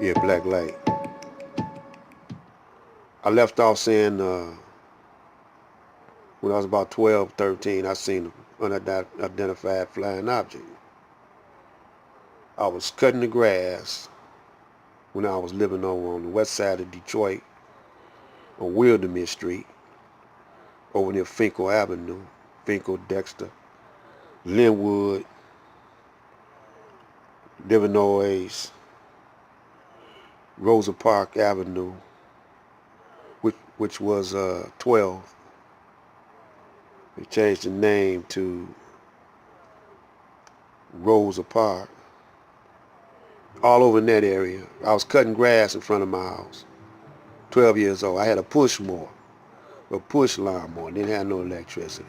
Yeah, black light. I left off saying when I was about 12, 13, I seen an unidentified flying object. I was cutting the grass when I was living over on the west side of Detroit on Wilderness Street, over near Finkel Avenue, Finkel, Dexter, Linwood, Livernois, Rosa Park Avenue, which was 12. They changed the name to Rosa Park. All over in that area. I was cutting grass in front of my house. 12 years old. I had a push mower, a push lawnmower. Didn't have no electricity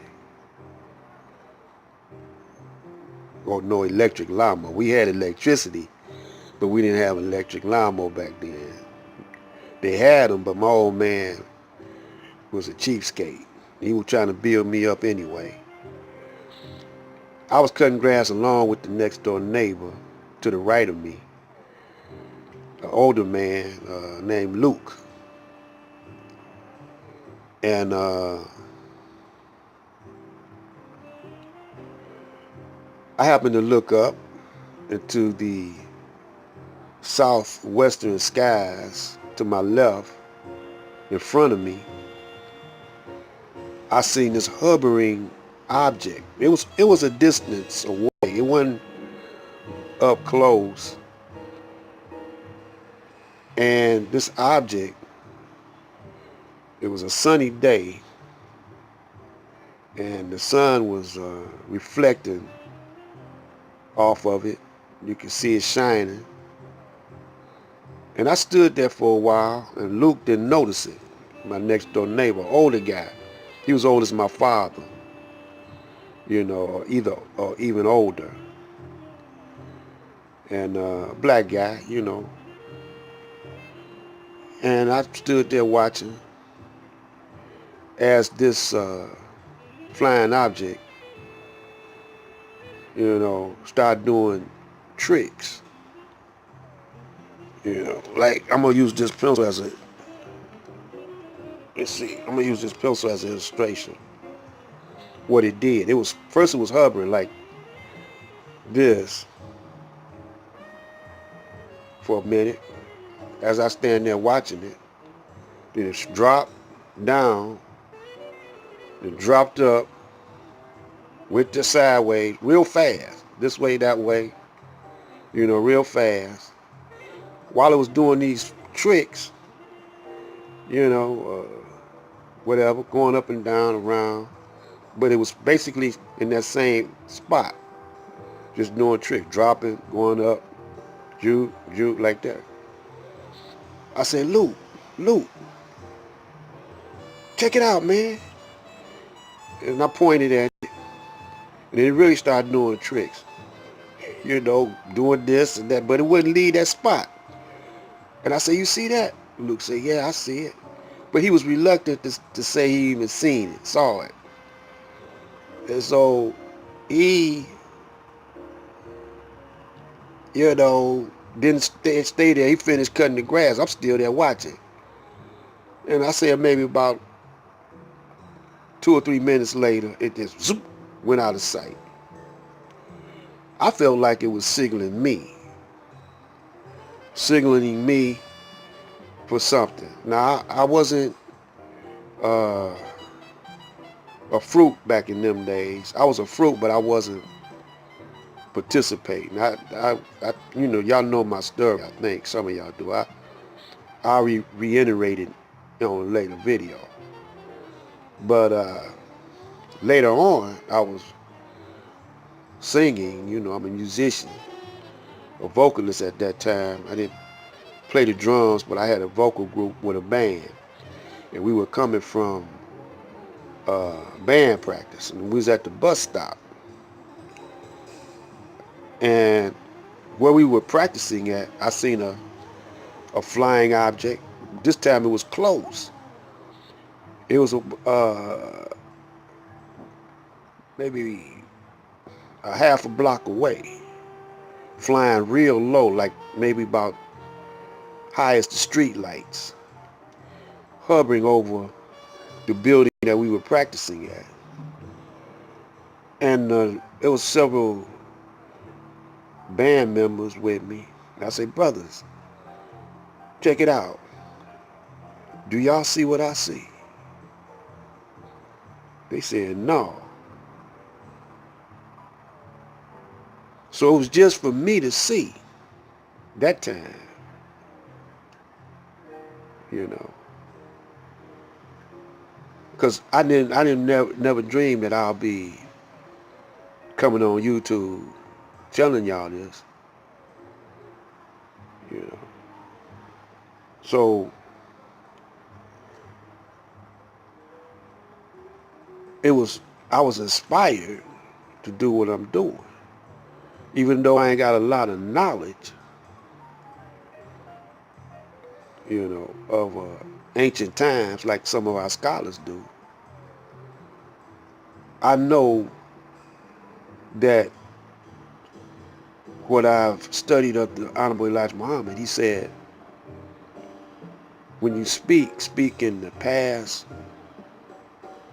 or no electric lawnmower. We had electricity, but we didn't have an electric lawnmower back then. They had them, but my old man was a cheapskate. He was trying to build me up anyway. I was cutting grass along with the next door neighbor to the right of me, an older man named Luke. And I happened to look up into the southwestern skies to my left, in front of me. I seen this hovering object. It was a distance away. It wasn't up close. And this object, it was a sunny day, and the sun was reflecting off of it. You could see it shining. And I stood there for a while, and Luke didn't notice it. My next door neighbor, older guy. He was old as my father, or even older. And black guy, And I stood there watching as this flying object, started doing tricks. Like I'm gonna use this pencil as a let's see, I'm gonna use this pencil as an illustration. What it did. It was hovering like this for a minute as I stand there watching it. Then it dropped down, then dropped up, went to sideways real fast. This way, that way, real fast. While it was doing these tricks, whatever, going up and down, around. But it was basically in that same spot, just doing tricks, dropping, going up, juke, like that. I said, Luke, check it out, man. And I pointed at it, and it really started doing tricks. Doing this and that, but it wouldn't leave that spot. And I said, you see that? Luke said, yeah, I see it. But he was reluctant to say he even seen it, saw it. And so he, didn't stay there. He finished cutting the grass. I'm still there watching. And I said maybe about 2 or 3 minutes later, it just zoop, went out of sight. I felt like it was signaling me for something. Now, I wasn't a fruit back in them days. I was a fruit, but I wasn't participating. Y'all know my story. I think some of y'all do. I reiterated on a later video. But later on, I was singing. I'm a musician, a vocalist at that time. I didn't play the drums, but I had a vocal group with a band, and we were coming from band practice, and we was at the bus stop. And where we were practicing at, I seen a flying object. This time it was close. It was maybe a half a block away, flying real low, like maybe about high as the street lights, hovering over the building that we were practicing at. And there was several band members with me. And I said, brothers, check it out. Do y'all see what I see? They said, no. So it was just for me to see that time, you know. Because I didn't never dream that I'll be coming on YouTube telling y'all this, you know. So I was inspired to do what I'm doing. Even though I ain't got a lot of knowledge, you know, of ancient times like some of our scholars do, I know that what I've studied of the Honorable Elijah Muhammad, he said, when you speak in the past,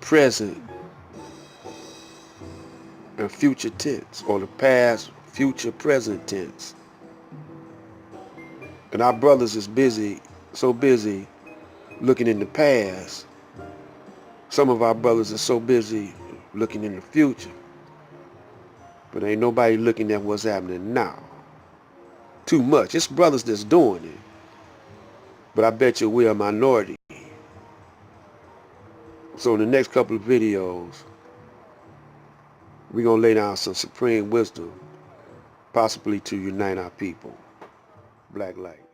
present, and future tense, or the past, future, present tense. And our brothers is so busy looking in the past. Some of our brothers are so busy looking in the future. But ain't nobody looking at what's happening now. Too much. It's brothers that's doing it. But I bet you we're a minority. So in the next couple of videos, we're going to lay down some supreme wisdom, possibly to unite our people. Black light.